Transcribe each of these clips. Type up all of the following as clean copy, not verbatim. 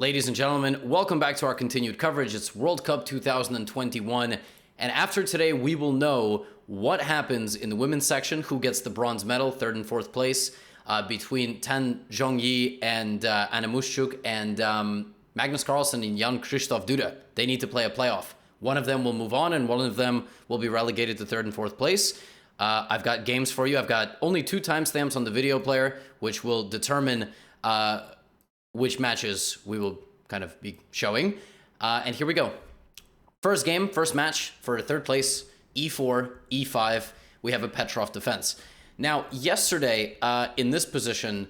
Ladies and gentlemen, welcome back to our continued coverage. It's World Cup 2021, and after today, we will know what happens in the women's section, who gets the bronze medal, third and fourth place, between Tan Zhongyi and Anna Muschuk and Magnus Carlsen and Jan Krzysztof Duda. They need to play a playoff. One of them will move on, and one of them will be relegated to third and fourth place. I've got games for you. I've got only 2 timestamps on the video player, which will determine which matches we will kind of be showing. And here we go. First game, first match for third place, e4, e5. We have a Petrov defense. Now, yesterday, in this position,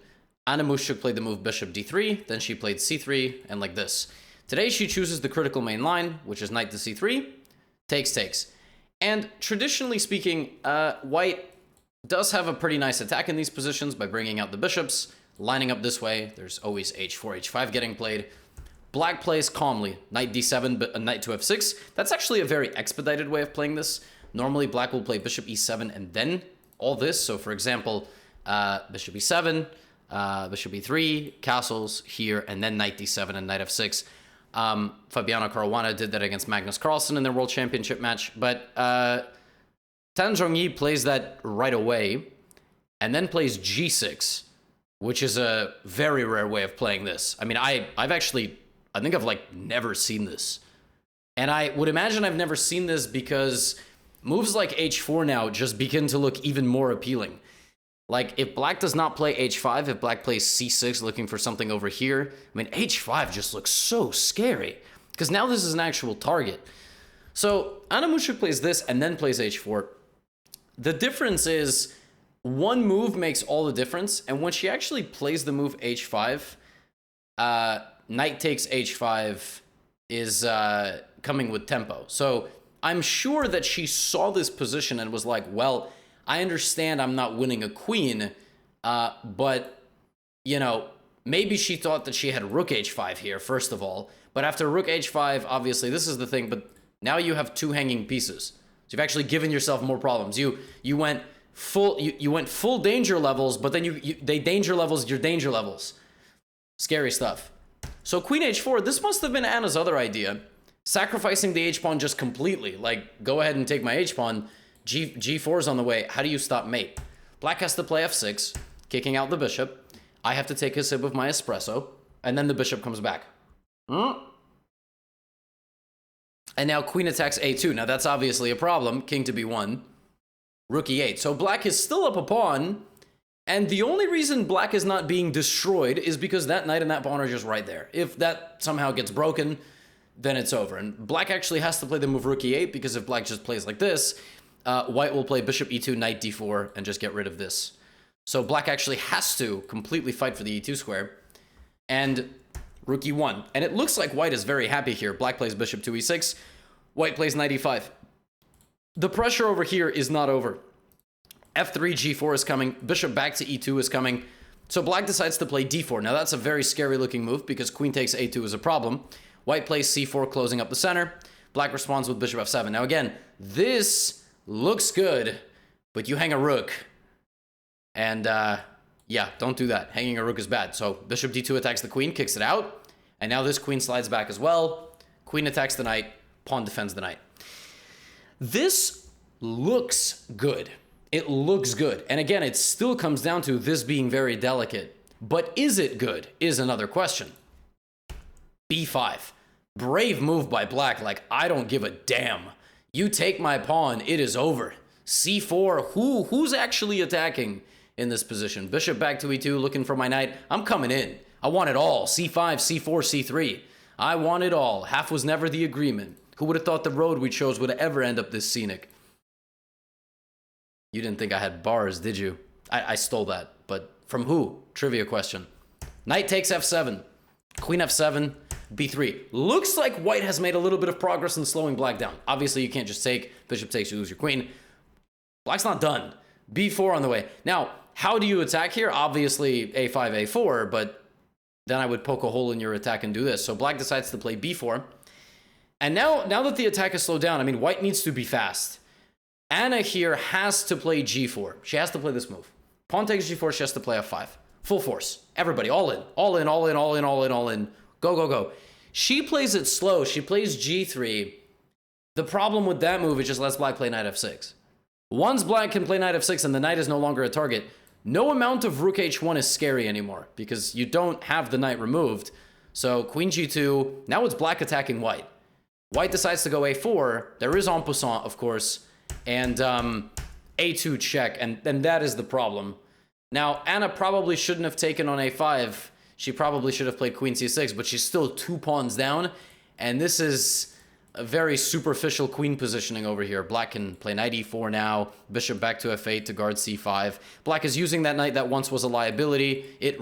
Anna Muschuk played the move bishop d3, then she played c3, and like this. Today, she chooses the critical main line, which is knight to c3, takes. And traditionally speaking, white does have a pretty nice attack in these positions by bringing out the bishops, lining up this way. There's always h4, h5 getting played. Black plays calmly, knight d7, but knight to f6. That's actually a very expedited way of playing this. Normally, black will play bishop e7 and then all this. So, for example, bishop e7, bishop e3, castles here, and then knight d7 and knight f6. Fabiano Caruana did that against Magnus Carlsen in their World Championship match, but Tan Zhongyi plays that right away and then plays g6, which is a very rare way of playing this. I mean, I think I've like never seen this. And I would imagine I've never seen this because moves like h4 now just begin to look even more appealing. Like, if black does not play h5, if black plays c6 looking for something over here, I mean, h5 just looks so scary because now this is an actual target. So Anna Muschuk plays this and then plays h4. The difference is one move makes all the difference, and when she actually plays the move h5, knight takes h5 is coming with tempo. So I'm sure that she saw this position and was like, well, I understand I'm not winning a queen, but, you know, maybe she thought that she had rook h5 here, first of all. But after rook h5, obviously, this is the thing, but now you have 2 hanging pieces. So you've actually given yourself more problems. You went full danger levels, but then they danger levels your danger levels. Scary stuff. So queen h4, this must have been Anna's other idea. Sacrificing the h-pawn just completely. Like, go ahead and take my h-pawn. G4 is on the way. How do you stop mate? Black has to play f6, kicking out the bishop. I have to take a sip of my espresso, and then the bishop comes back. And now queen attacks a2. Now that's obviously a problem. King to b1. Rook e8. So black is still up a pawn, and the only reason black is not being destroyed is because that knight and that pawn are just right there. If that somehow gets broken, then it's over. And black actually has to play the move rook e8, because if black just plays like this, white will play bishop e2, knight d4, and just get rid of this. So black actually has to completely fight for the e2 square. And rook e1. And it looks like white is very happy here. Black plays bishop to e6. White plays knight e5. The pressure over here is not over. f3, g4 is coming. Bishop back to e2 is coming. So black decides to play d4. Now that's a very scary looking move because queen takes a2 is a problem. White plays c4, closing up the center. Black responds with bishop f7. Now again, this looks good, but you hang a rook. And yeah, don't do that. Hanging a rook is bad. So bishop d2 attacks the queen, kicks it out. And now this queen slides back as well. Queen attacks the knight. Pawn defends the knight. This looks good. It looks good. And again, it still comes down to this being very delicate. But is it good is another question. b5. Brave move by black. Like, I don't give a damn. You take my pawn, it is over. c4, who's actually attacking in this position? Bishop back to e2, looking for my knight. I'm coming in. I want it all. c5, c4, c3. I want it all. Half was never the agreement. Who would have thought the road we chose would ever end up this scenic? You didn't think I had bars, did you? I stole that, but from who? Trivia question. Knight takes f7. Queen f7. b3. Looks like white has made a little bit of progress in slowing black down. Obviously, you can't just take bishop takes, you lose your queen. Black's not done. b4 on the way. Now, how do you attack here? Obviously, a5, a4, but then I would poke a hole in your attack and do this. So black decides to play b4. And now that the attack is slowed down, I mean, white needs to be fast. Anna here has to play g4. She has to play this move. Pawn takes g4, she has to play f5. Full force. Everybody, all in. All in, all in, all in, all in, all in. Go, go, go. She plays it slow. She plays g3. The problem with that move is just lets black play knight f6. Once black can play knight f6 and the knight is no longer a target, no amount of rook h1 is scary anymore because you don't have the knight removed. So queen g2, now it's black attacking white. White decides to go a4. There is en passant, of course, and a2 check, and that is the problem. Now, Anna probably shouldn't have taken on a5. She probably should have played queen c6, but she's still 2 pawns down, and this is a very superficial queen positioning over here. Black can play knight e4 now, bishop back to f8 to guard c5. Black is using that knight that once was a liability. It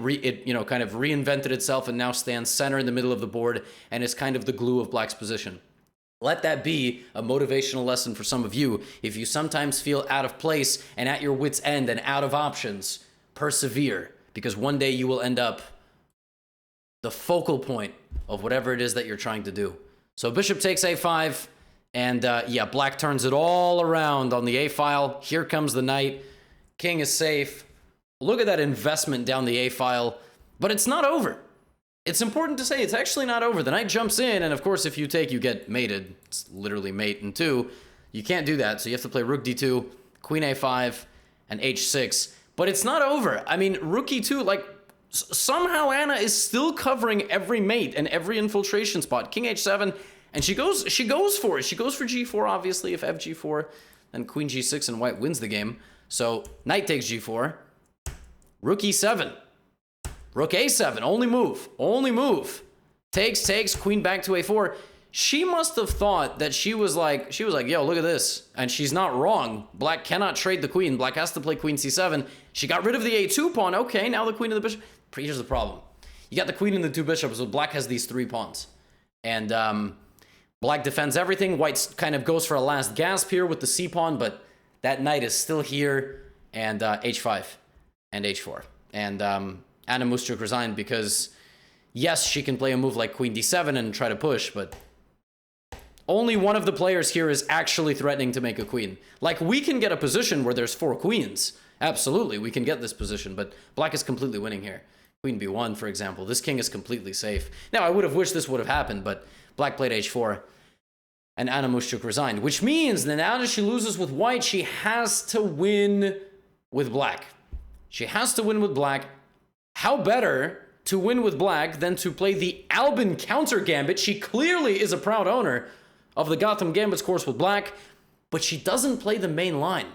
kind of reinvented itself and now stands center in the middle of the board and is kind of the glue of black's position. Let that be a motivational lesson for some of you. If you sometimes feel out of place and at your wit's end and out of options, persevere, because one day you will end up the focal point of whatever it is that you're trying to do. So bishop takes a5, and yeah, black turns it all around on the a-file. Here comes the knight. King is safe. Look at that investment down the a-file, but it's not over. It's important to say it's actually not over. The knight jumps in, and of course, if you take, you get mated. It's literally mate in 2. You can't do that, so you have to play rook d2, queen a5, and h6. But it's not over. I mean, rook e2, like, somehow Anna is still covering every mate and every infiltration spot. King h7, and she goes for it. She goes for g4, obviously. If fg4, then queen g6, and white wins the game. So knight takes g4, rook e7, rook a7, only move. Takes, queen back to a4. She must have thought that she was like, yo, look at this. And she's not wrong. Black cannot trade the queen. Black has to play queen c7. She got rid of the a2 pawn. Okay, now the queen and the bishop. Here's the problem. You got the queen and the 2 bishops, so black has these 3 pawns. And black defends everything. White kind of goes for a last gasp here with the c pawn, but that knight is still here. And h5 and h4. And Anna Muschuk resigned because, yes, she can play a move like queen d7 and try to push, but only one of the players here is actually threatening to make a queen. Like, we can get a position where there's 4 queens. Absolutely, we can get this position, but black is completely winning here. Queen b1, for example. This king is completely safe. Now, I would have wished this would have happened, but black played h4, and Anna Muschuk resigned, which means that now that she loses with white, she has to win with black. She has to win with black. How better to win with black than to play the Albin counter gambit? She clearly is a proud owner of the Gotham Gambit's course with black, but she doesn't play the main line.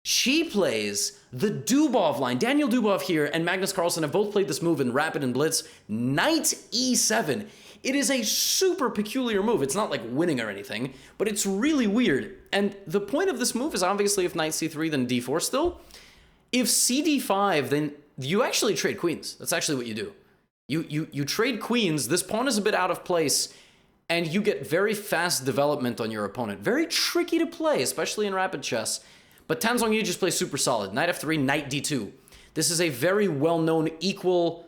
She plays the Dubov line. Daniel Dubov here and Magnus Carlsen have both played this move in Rapid and Blitz. Knight e7. It is a super peculiar move. It's not like winning or anything, but it's really weird. And the point of this move is obviously if knight c3, then d4 still. If cd5, then you actually trade queens. That's actually what you do. You trade queens. This pawn is a bit out of place, and you get very fast development on your opponent. Very tricky to play, especially in rapid chess. But Tan Zhongyi just plays super solid. Knight f3, knight d2. This is a very well-known equal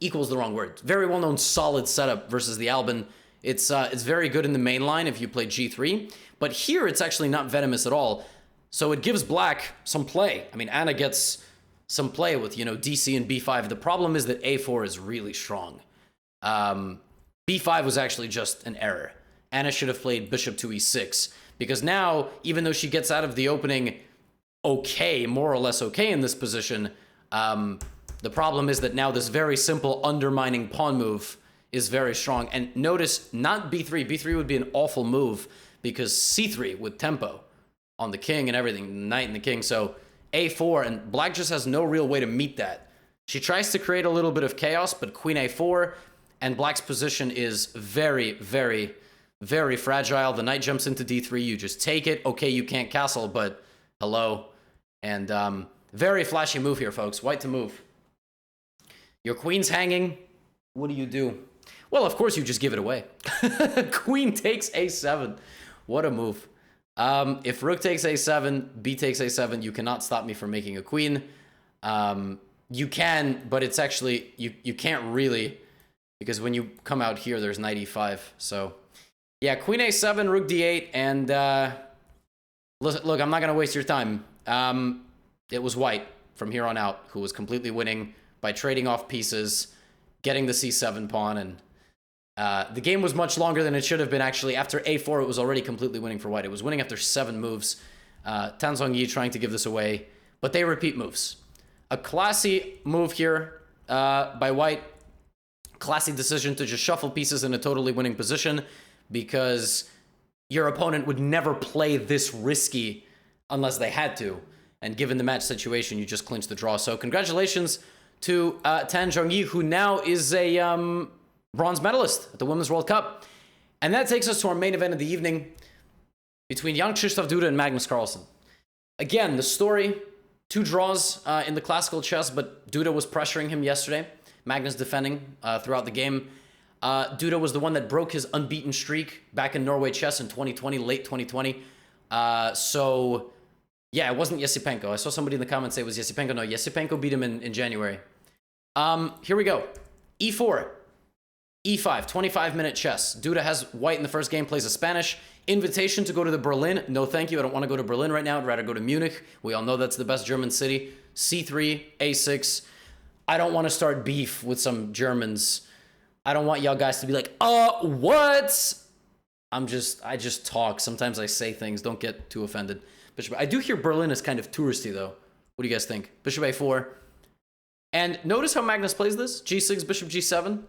is the wrong word. Very well-known solid setup versus the Albin. It's very good in the main line if you play g3. But here, it's actually not venomous at all. So it gives black some play. I mean, Anna gets some play with, dc and b5. The problem is that a4 is really strong. b5 was actually just an error. Anna should have played bishop to e6. Because now, even though she gets out of the opening okay, more or less okay in this position, the problem is that now this very simple undermining pawn move is very strong. And notice, not b3. b3 would be an awful move because c3 with tempo on the king and everything, the knight and the king. So a4, and black just has no real way to meet that. She tries to create a little bit of chaos, but queen a4, and black's position is very, very, very fragile. The knight jumps into d3, you just take it. Okay, you can't castle, but hello. And very flashy move here, folks. White to move. Your queen's hanging. What do? Well, of course, you just give it away. Queen takes a7. What a move. If rook takes a7, b takes a7, you cannot stop me from making a queen. You can, but it's actually, you can't really, because when you come out here, there's knight e5. So, yeah, queen a7, rook d8, and look, I'm not going to waste your time. It was white from here on out who was completely winning by trading off pieces. getting the c7 pawn, and the game was much longer than it should have been. Actually, after a4, it was already completely winning for white. It was winning after 7 moves. Tan Zhongyi trying to give this away, but they repeat moves. A classy move here by white. Classy decision to just shuffle pieces in a totally winning position, because your opponent would never play this risky unless they had to. And given the match situation, you just clinch the draw. So congratulations to Tan Zhongyi, who now is a bronze medalist at the Women's World Cup. And that takes us to our main event of the evening between Jan Krzysztof Duda and Magnus Carlsen. Again, the story, 2 draws in the classical chess, but Duda was pressuring him yesterday. Magnus defending throughout the game. Duda was the one that broke his unbeaten streak back in Norway chess in 2020, late 2020. So, yeah, it wasn't Yesipenko. I saw somebody in the comments say it was Yesipenko. No, Yesipenko beat him in January. Here we go. E4, E5, 25-minute chess. Duda has white in the first game, plays a Spanish. Invitation to go to the Berlin. No, thank you. I don't want to go to Berlin right now. I'd rather go to Munich. We all know that's the best German city. C3, A6. I don't want to start beef with some Germans. I don't want y'all guys to be like, what? I just talk. Sometimes I say things. Don't get too offended. Bishop. I do hear Berlin is kind of touristy, though. What do you guys think? Bishop A4. And notice how Magnus plays this. G6, Bishop G7.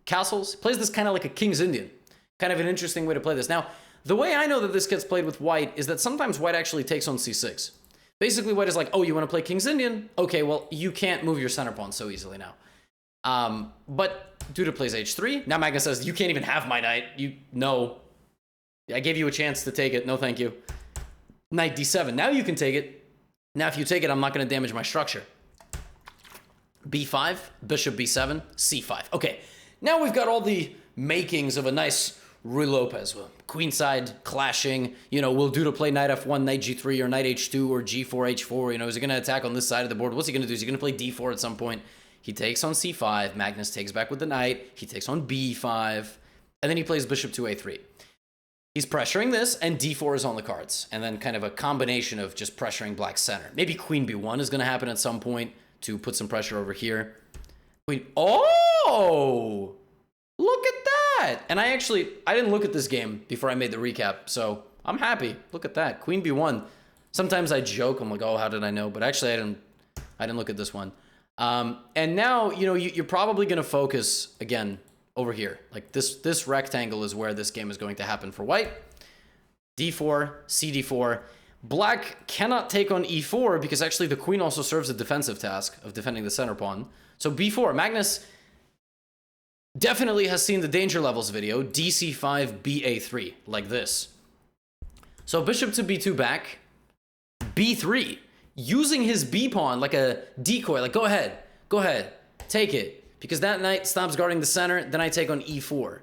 Castles. Plays this kind of like a King's Indian. Kind of an interesting way to play this. Now, the way I know that this gets played with white is that sometimes white actually takes on C6. Basically, white is like, oh, you want to play King's Indian? Okay, well, you can't move your center pawn so easily now. But Duda plays H3. Now Magnus says, you can't even have my knight. No. I gave you a chance to take it. No, thank you. Knight D7. Now you can take it. Now, if you take it, I'm not going to damage my structure. B5, Bishop B7, C5. Okay, now we've got all the makings of a nice Ruy Lopez. Well, queenside clashing. You know, will Duda play knight F1, knight G3, or knight H2, or G4, H4? You know, is he going to attack on this side of the board? What's he going to do? Is he going to play D4 at some point? He takes on C5. Magnus takes back with the knight. He takes on B5. And then he plays Bishop to A3. He's pressuring this, and D4 is on the cards. And then kind of a combination of just pressuring black center. Maybe Queen B1 is going to happen at some point to put some pressure over here. Oh! Look at that! And I didn't look at this game before I made the recap, so I'm happy. Look at that. Queen B1. Sometimes I joke. I'm like, oh, how did I know? But actually, I didn't look at this one. And now, you know, you're probably going to focus, again, over here. Like this rectangle is where this game is going to happen for white. D4, CD4. Black cannot take on E4 because actually the queen also serves a defensive task of defending the center pawn. So B4, Magnus definitely has seen the danger levels video, DC5, BA3, like this. So bishop to B2 back, B3, using his B pawn like a decoy, like go ahead, take it. Because that knight stops guarding the center, then I take on E4.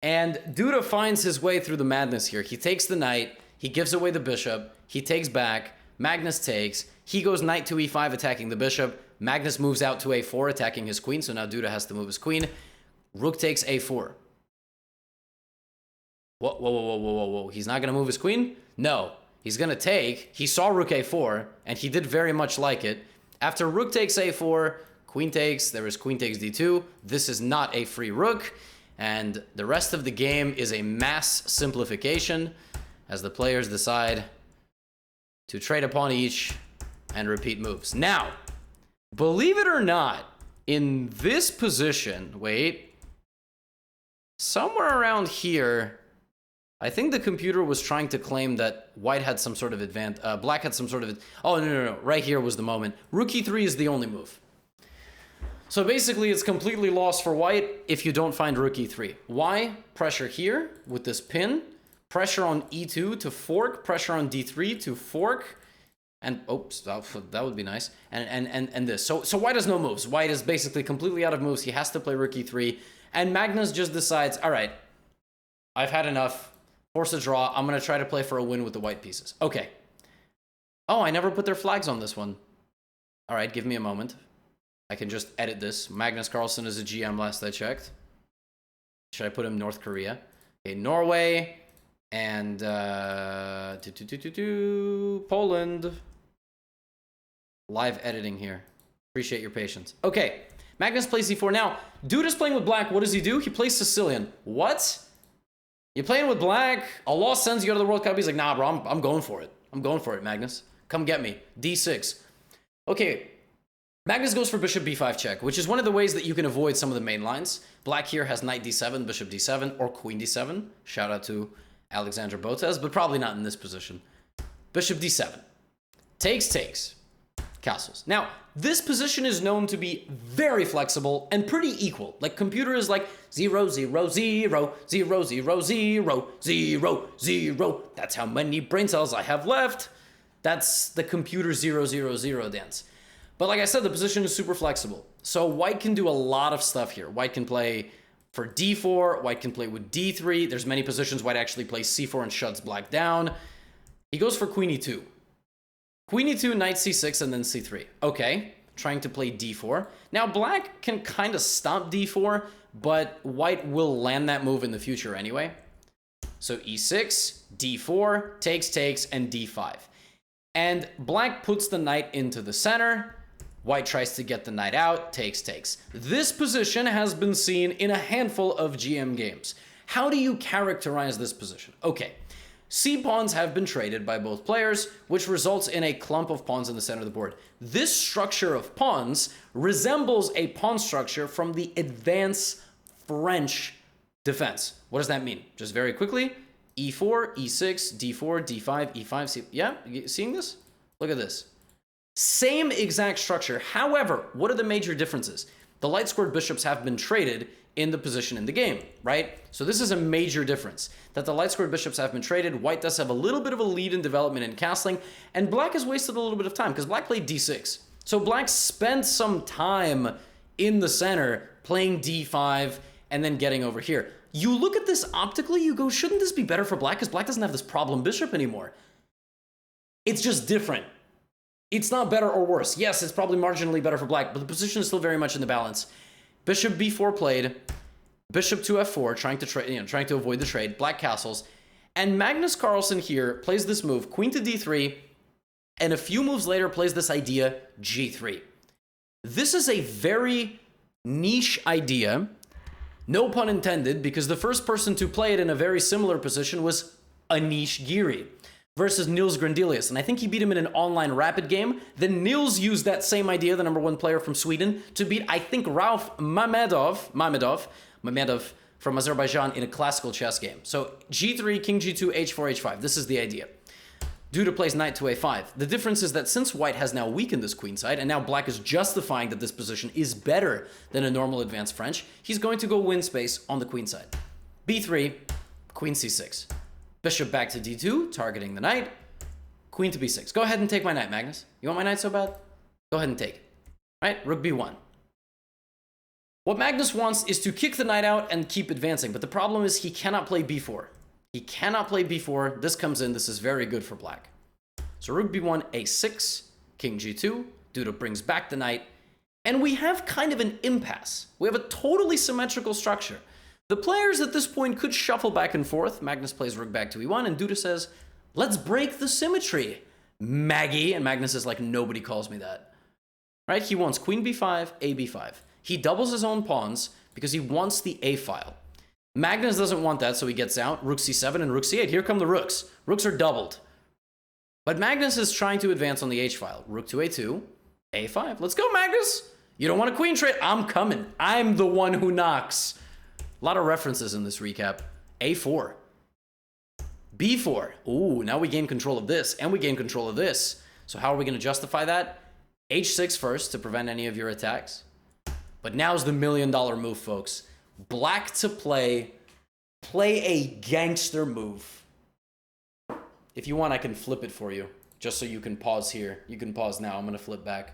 And Duda finds his way through the madness here. He takes the knight, he gives away the bishop, he takes back, Magnus takes, he goes knight to E5 attacking the bishop, Magnus moves out to A4 attacking his queen, so now Duda has to move his queen. Rook takes A4. Whoa. He's not going to move his queen? No. He's going to take. He saw Rook A4, and he did very much like it. After Rook takes A4, Queen takes, there is Queen takes D2. This is not a free Rook, and the rest of the game is a mass simplification as the players decide to trade a pawn each and repeat moves. Now, believe it or not, in this position, wait, somewhere around here, I think the computer was trying to claim that white had some sort of advantage, black had some sort of, oh, no, right here was the moment. Rook E3 is the only move. So basically, it's completely lost for white if you don't find Rook E3. Why? Pressure here with this pin. Pressure on E2 to fork. Pressure on D3 to fork. And, oops, that would be nice. And this. So white has no moves. White is basically completely out of moves. He has to play Rook E3. And Magnus just decides, all right, I've had enough. Force a draw. I'm going to try to play for a win with the white pieces. Okay. Oh, I never put their flags on this one. All right, give me a moment. I can just edit this. Magnus Carlsen is a GM last I checked. Should I put him North Korea? Okay, Norway and Poland. Live editing here. Appreciate your patience. Okay, Magnus plays d4. Now, Duda's playing with black. What does he do? He plays Sicilian. What? You're playing with black? Allah sends you to the World Cup. He's like, nah, bro, I'm going for it. I'm going for it, Magnus. Come get me. d6. Okay. Magnus goes for bishop b5 check, which is one of the ways that you can avoid some of the main lines. Black here has knight d7, bishop d7, or queen d7. Shout out to Alexandra Botes, but probably not in this position. Bishop d7. Takes. Castles. Now, this position is known to be very flexible and pretty equal. Like, computer is like 0, 0, 0, 0, 0, 0, 0, 0. That's how many brain cells I have left. That's the computer 0, 0, 0 dance. But like I said, the position is super flexible. So white can do a lot of stuff here. White can play for d4. White can play with d3. There's many positions white actually plays c4 and shuts black down. He goes for queen e2. Queen e2, knight c6, and then c3. Okay, trying to play d4. Now black can kind of stop d4, but white will land that move in the future anyway. So e6, d4, takes, and d5. And black puts the knight into the center. White tries to get the knight out, takes. This position has been seen in a handful of GM games. How do you characterize this position? Okay, c-pawns have been traded by both players, which results in a clump of pawns in the center of the board. This structure of pawns resembles a pawn structure from the advanced French defense. What does that mean? Just very quickly, e4, e6, d4, d5, e5, c. Yeah, you seeing this? Look at this. Same exact structure. However, what are the major differences? The light squared bishops have been traded in the position in the game, right? So this is a major difference, that the light squared bishops have been traded. White does have a little bit of a lead in development and castling, and black has wasted a little bit of time because black played d6. So black spent some time in the center playing d5 and then getting over here. You look at this optically, you go, shouldn't this be better for black? Because black doesn't have this problem bishop anymore. It's just different. It's not better or worse. Yes, it's probably marginally better for black, but the position is still very much in the balance. Bishop b4 played, bishop to f4, trying to avoid the trade, black castles, and Magnus Carlsen here plays this move, queen to d3, and a few moves later plays this idea, g3. This is a very niche idea, no pun intended, because the first person to play it in a very similar position was Anish Giri versus Niels Grandelius, and I think he beat him in an online rapid game. Then Niels used that same idea, the #1 player from Sweden, to beat, I think, Rauf Mamedov from Azerbaijan in a classical chess game. So g3, king g2, h4, h5. This is the idea. Duda plays knight to a5. The difference is that since white has now weakened this queen side, and now black is justifying that this position is better than a normal advanced French, he's going to go win space on the queen side. b3, queen c6. Bishop back to d2, targeting the knight. Queen to b6. Go ahead and take my knight, Magnus. You want my knight so bad? Go ahead and take it. Right? Rook b1. What Magnus wants is to kick the knight out and keep advancing, but the problem is he cannot play b4. He cannot play b4. This comes in. This is very good for black. So rook b1, a6, king g2. Duda brings back the knight. And we have kind of an impasse. We have a totally symmetrical structure. The players at this point could shuffle back and forth. Magnus plays rook back to e1, and Duda says, let's break the symmetry, Maggie. And Magnus is like, nobody calls me that. Right? He wants queen b5, a b5. He doubles his own pawns because he wants the a file. Magnus doesn't want that, so he gets out. Rook c7 and rook c8. Here come the rooks. Rooks are doubled. But Magnus is trying to advance on the h file. Rook to a2, a5. Let's go, Magnus. You don't want a queen trade? I'm coming. I'm the one who knocks. A lot of references in this recap. a4. b4. Ooh, now we gain control of this, and we gain control of this. So how are we going to justify that? h6 first to prevent any of your attacks. But now's the $1 million move, folks. Black to play a gangster move. If you want, I can flip it for you, just so you can pause here. You can pause now. I'm going to flip back.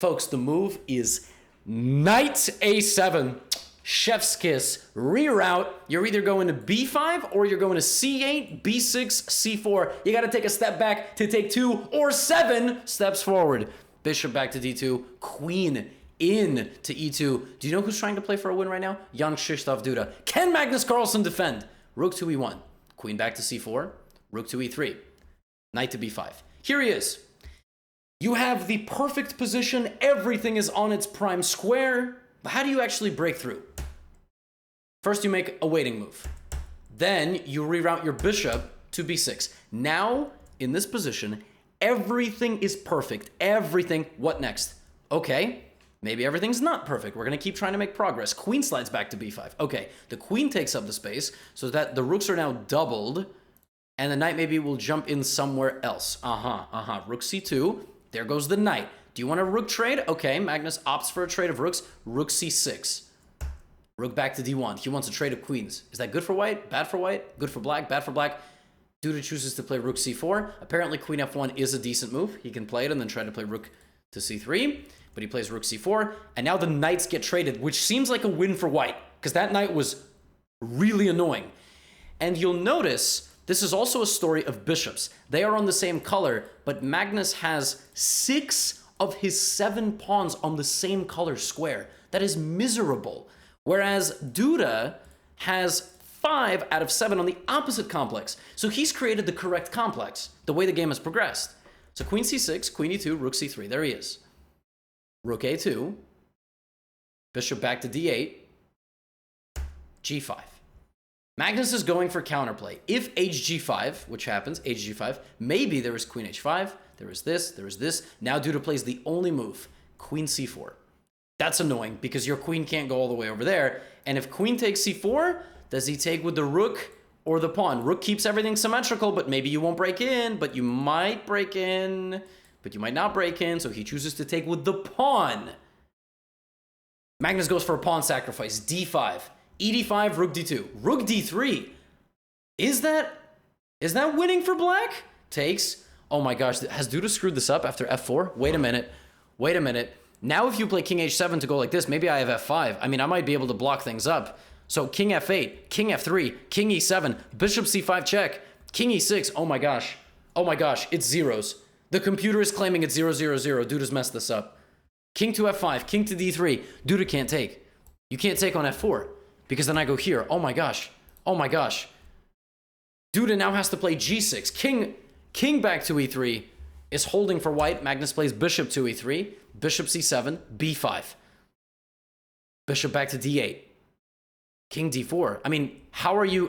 Folks, the move is knight a7. Chef's kiss. Reroute. You're either going to b5 or you're going to c8, b6, c4. You got to take a step back to take 2 or 7 steps forward. Bishop back to d2. Queen in to e2. Do you know who's trying to play for a win right now? Jan Krzysztof Duda. Can Magnus Carlsen defend? Rook to e1. Queen back to c4. Rook to e3. Knight to b5. Here he is. You have the perfect position. Everything is on its prime square. But how do you actually break through? First, you make a waiting move. Then you reroute your bishop to b6. Now, in this position, everything is perfect. Everything. What next? Okay, maybe everything's not perfect. We're going to keep trying to make progress. Queen slides back to b5. Okay, the queen takes up the space so that the rooks are now doubled. And the knight maybe will jump in somewhere else. Rook c2. There goes the knight. Do you want a rook trade? Okay, Magnus opts for a trade of rooks. Rook c6. Rook back to d1. He wants a trade of queens. Is that good for white? Bad for white? Good for black? Bad for black? Duda chooses to play rook c4. Apparently queen f1 is a decent move. He can play it and then try to play rook to c3. But he plays rook c4. And now the knights get traded, which seems like a win for white, because that knight was really annoying. And you'll notice this is also a story of bishops. They are on the same color, but Magnus has 6 of his 7 pawns on the same color square. That is miserable. Whereas Duda has 5 out of 7 on the opposite complex. So he's created the correct complex, the way the game has progressed. So queen c6, queen e2, rook c3. There he is. Rook a2. Bishop back to d8. g5. Magnus is going for counterplay. If hg5, which happens, hg5, maybe there is queen h5, there is this. Now Duda plays the only move, queen c4. That's annoying because your queen can't go all the way over there. And if queen takes c4, does he take with the rook or the pawn? Rook keeps everything symmetrical, but maybe you won't break in, but you might break in, but you might not break in, so he chooses to take with the pawn. Magnus goes for a pawn sacrifice, d5. ed5, rook d2. Rook d3. Is that winning for black? Takes. Oh my gosh, has Duda screwed this up after f4? Wait a minute. Now if you play king h7 to go like this, maybe I have f5. I mean, I might be able to block things up. So king f8, king f3, king e7, bishop c5 check, king e6. Oh my gosh, it's zeros. The computer is claiming it's 0, 0, 0. Duda's messed this up. King to f5, king to d3. Duda can't take. You can't take on f4. Because then I go here. Oh my gosh. Duda now has to play g6. King back to e3 is holding for white. Magnus plays bishop to e3. Bishop c7, b5. Bishop back to d8. King d4. I mean, how are you,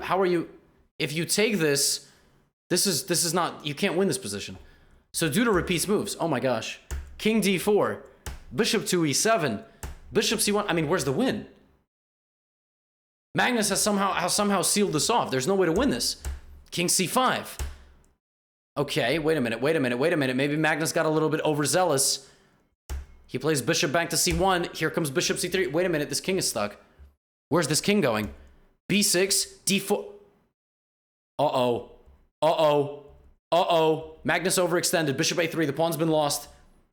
if you take this is not, you can't win this position. So Duda repeats moves. Oh my gosh. King d4. Bishop to e7. Bishop c1. I mean, where's the win? Magnus has somehow sealed this off. There's no way to win this. King c5. Okay, wait a minute. Maybe Magnus got a little bit overzealous. He plays bishop back to c1. Here comes bishop c3. Wait a minute, this king is stuck. Where's this king going? b6, d4. Magnus overextended. Bishop a3. The pawn's been lost.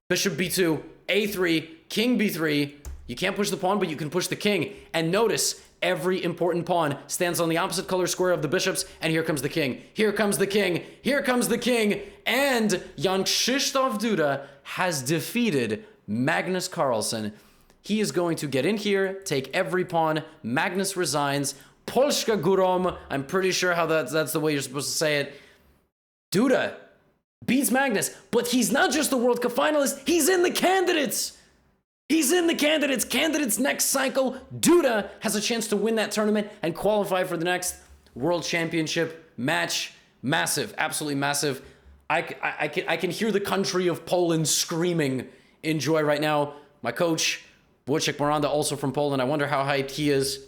Bishop b2, a3, king b3. You can't push the pawn, but you can push the king. And notice, every important pawn stands on the opposite color square of the bishops, and here comes the king. Here comes the king. And Jan Krzysztof Duda has defeated Magnus Carlsen. He is going to get in here, take every pawn. Magnus resigns. Polska Górom. I'm pretty sure how that's the way you're supposed to say it. Duda beats Magnus, but he's not just the World Cup finalist, he's in the candidates. Candidates next cycle. Duda has a chance to win that tournament and qualify for the next World Championship match. Massive, absolutely massive. I can hear the country of Poland screaming in joy right now. My coach, Wojciech Miranda, also from Poland. I wonder how hyped he is.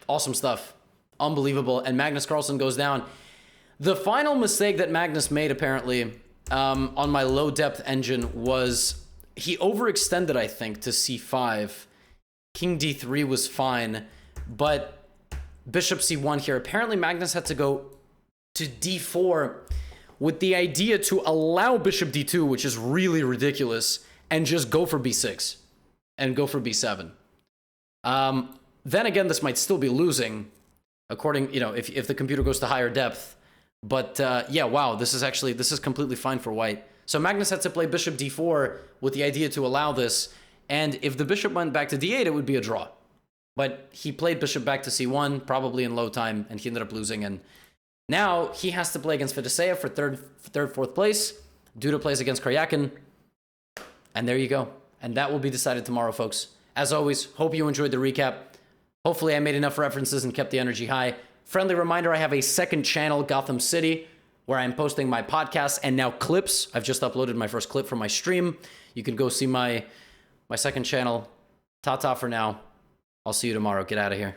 Awesome stuff. Unbelievable. And Magnus Carlsen goes down. The final mistake that Magnus made, apparently, on my low-depth engine was he overextended, I think, to c5. King d3 was fine, but bishop c1 here. Apparently, Magnus had to go to d4 with the idea to allow bishop d2, which is really ridiculous, and just go for b6 and go for b7. Then again, this might still be losing, according, if the computer goes to higher depth. But yeah, wow, this is completely fine for white. So Magnus had to play bishop d4 with the idea to allow this, and if the bishop went back to d8, it would be a draw. But he played bishop back to c1, probably in low time, and he ended up losing. And now he has to play against Fedoseev for third, fourth place. Duda plays against Karyakin. And there you go. And that will be decided tomorrow, folks. As always, hope you enjoyed the recap. Hopefully I made enough references and kept the energy high. Friendly reminder, I have a second channel, Gotham City, where I'm posting my podcasts and now clips. I've just uploaded my first clip from my stream. You can go see my second channel. Ta-ta for now. I'll see you tomorrow. Get out of here.